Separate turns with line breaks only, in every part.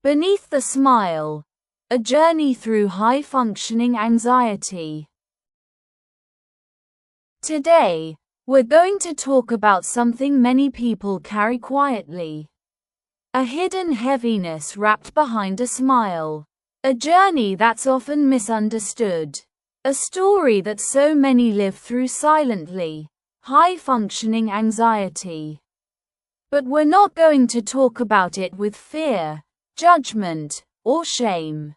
Beneath the smile, a journey through high-functioning anxiety. Today, we're going to talk about something many people carry quietly. A hidden heaviness wrapped behind a smile. A journey that's often misunderstood. A story that so many live through silently. High-functioning anxiety. But we're not going to talk about it with fear, judgment, or shame.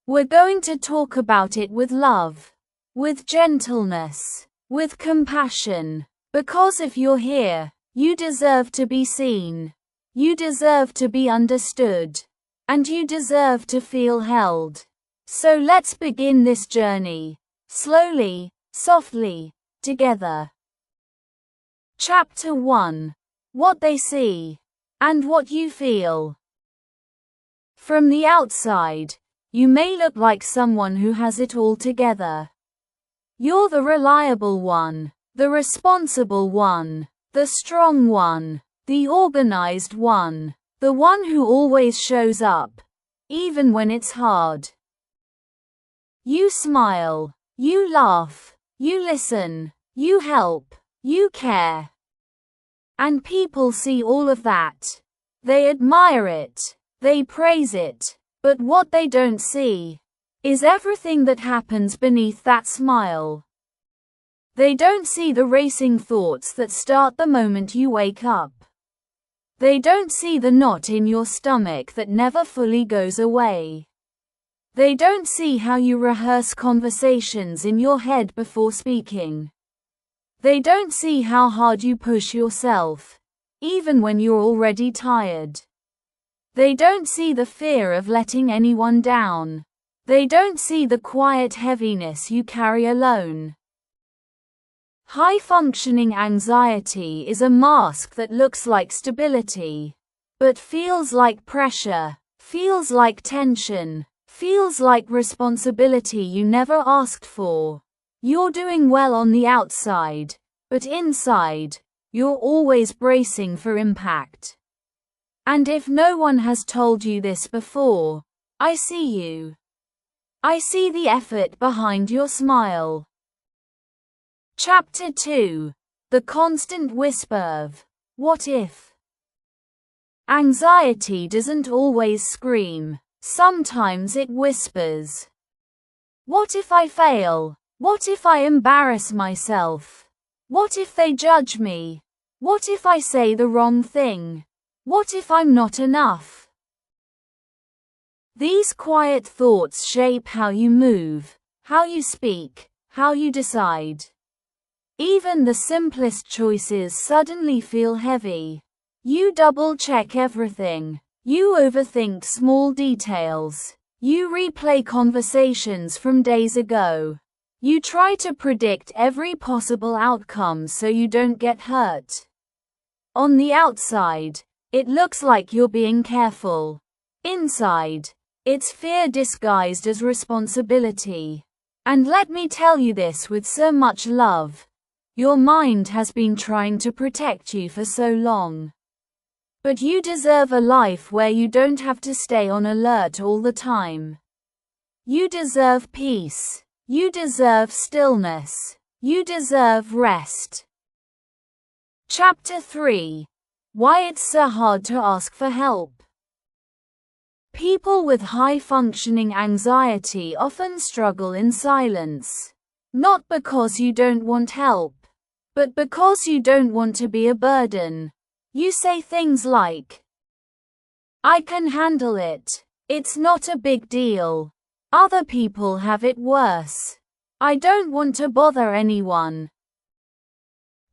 We're going to talk about it with love, with gentleness, with compassion. Because if you're here, you deserve to be seen. You deserve to be understood. And you deserve to feel held. So let's begin this journey, slowly, softly, together. Chapter 1. What they see, and what you feel. From the outside, you may look like someone who has it all together. You're the reliable one, the responsible one, the strong one, the organized one, the one who always shows up, even when it's hard. You smile, you laugh, you listen, you help, you care. And people see all of that. They admire it, they praise it. But what they don't see is everything that happens beneath that smile. They don't see the racing thoughts that start the moment you wake up. They don't see the knot in your stomach that never fully goes away. They don't see how you rehearse conversations in your head before speaking. They don't see how hard you push yourself, even when you're already tired. They don't see the fear of letting anyone down. They don't see the quiet heaviness you carry alone. High-functioning anxiety is a mask that looks like stability, but feels like pressure, feels like tension, feels like responsibility you never asked for. You're doing well on the outside, but inside, you're always bracing for impact. And if no one has told you this before, I see you. I see the effort behind your smile. Chapter 2. The constant whisper of, what if? Anxiety doesn't always scream. Sometimes it whispers. What if I fail? What if I embarrass myself? What if they judge me? What if I say the wrong thing? What if I'm not enough? These quiet thoughts shape how you move, how you speak, how you decide. Even the simplest choices suddenly feel heavy. You double-check everything. You overthink small details. You replay conversations from days ago. You try to predict every possible outcome so you don't get hurt. On the outside, it looks like you're being careful. Inside, it's fear disguised as responsibility. And let me tell you this with so much love. Your mind has been trying to protect you for so long. But you deserve a life where you don't have to stay on alert all the time. You deserve peace. You deserve stillness. You deserve rest. Chapter 3. Why it's so hard to ask for help. People with high-functioning anxiety often struggle in silence. Not because you don't want help, but because you don't want to be a burden. You say things like, I can handle it. It's not a big deal. Other people have it worse. I don't want to bother anyone.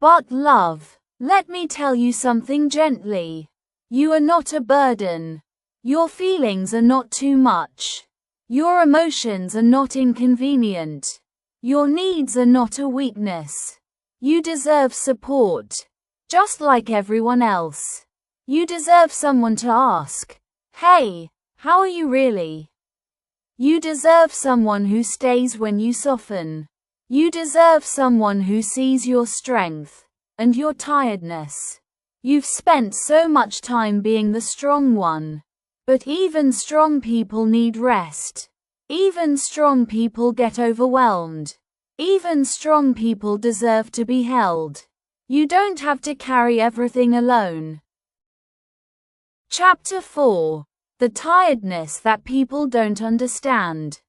But love, let me tell you something gently. You are not a burden. Your feelings are not too much. Your emotions are not inconvenient. Your needs are not a weakness. You deserve support. Just like everyone else. You deserve someone to ask, hey, how are you really? You deserve someone who stays when you soften. You deserve someone who sees your strength and your tiredness. You've spent so much time being the strong one, But even strong people need rest. Even strong people get overwhelmed. Even strong people deserve to be held. You don't have to carry everything alone. Chapter 4. The tiredness that people don't understand.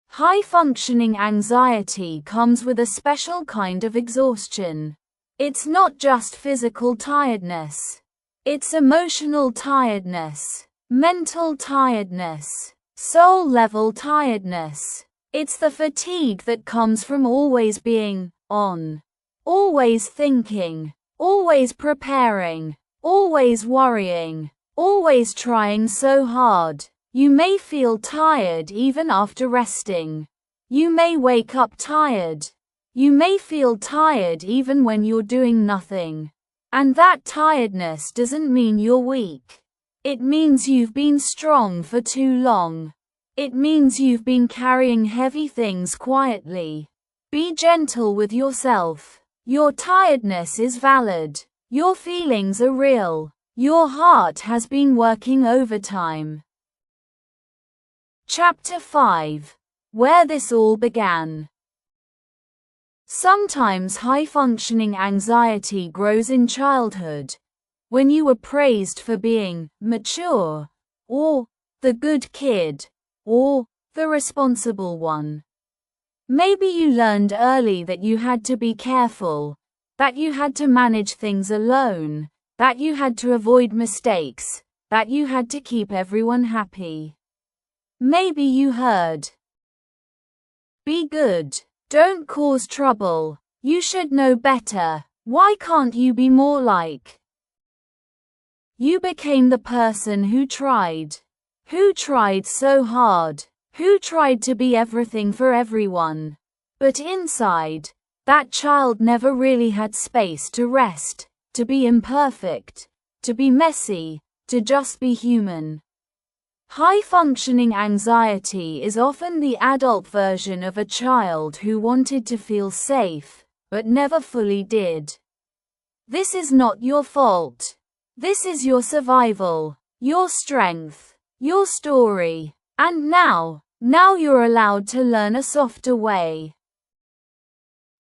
High-functioning anxiety comes with a special kind of exhaustion. It's not just physical tiredness. It's emotional tiredness, mental tiredness, soul-level tiredness. It's the fatigue that comes from always being on, always thinking, always preparing, always worrying, always trying so hard. You may feel tired even after resting. You may wake up tired. You may feel tired even when you're doing nothing. And that tiredness doesn't mean you're weak. It means you've been strong for too long. It means you've been carrying heavy things quietly. Be gentle with yourself. Your tiredness is valid. Your feelings are real. Your heart has been working overtime. Chapter 5. Where this all began. Sometimes high-functioning anxiety grows in childhood, when you were praised for being mature, or the good kid, or the responsible one. Maybe you learned early that you had to be careful, that you had to manage things alone, that you had to avoid mistakes, that you had to keep everyone happy. Maybe you heard, "Be good. Don't cause trouble. You should know better. Why can't you be more like?" You became the person who tried so hard, who tried to be everything for everyone. But inside, that child never really had space to rest, to be imperfect, to be messy, to just be human. High-functioning anxiety is often the adult version of a child who wanted to feel safe, but never fully did. This is not your fault. This is your survival, your strength, your story. And now you're allowed to learn a softer way.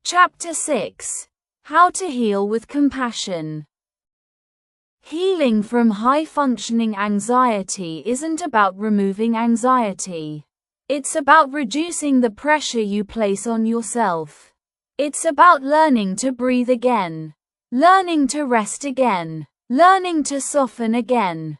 Chapter 6. How to heal with compassion. Healing from high-functioning anxiety isn't about removing anxiety. It's about reducing the pressure you place on yourself. It's about learning to breathe again, learning to rest again, learning to soften again.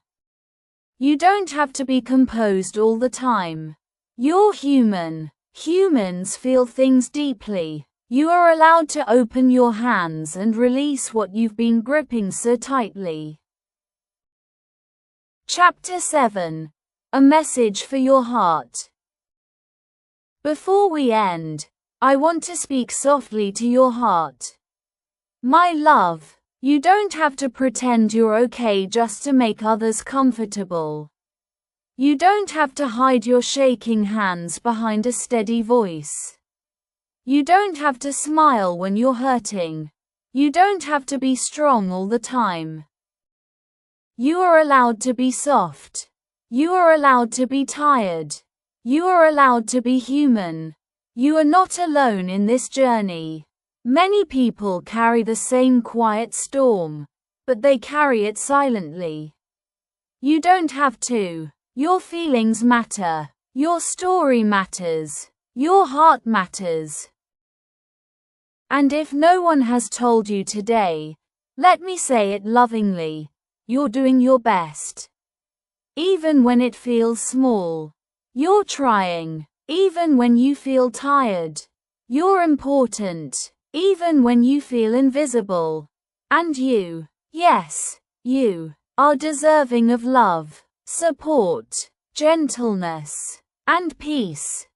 You don't have to be composed all the time. You're human. Humans feel things deeply. You are allowed to open your hands and release what you've been gripping so tightly. Chapter 7. A message for your heart. Before we end, I want to speak softly to your heart. My love, you don't have to pretend you're okay just to make others comfortable. You don't have to hide your shaking hands behind a steady voice. You don't have to smile when you're hurting. You don't have to be strong all the time. You are allowed to be soft. You are allowed to be tired. You are allowed to be human. You are not alone in this journey. Many people carry the same quiet storm, but they carry it silently. You don't have to. Your feelings matter. Your story matters. Your heart matters. And if no one has told you today, let me say it lovingly, you're doing your best. Even when it feels small, you're trying. Even when you feel tired, you're important. Even when you feel invisible. And you, yes, you, are deserving of love, support, gentleness, and peace.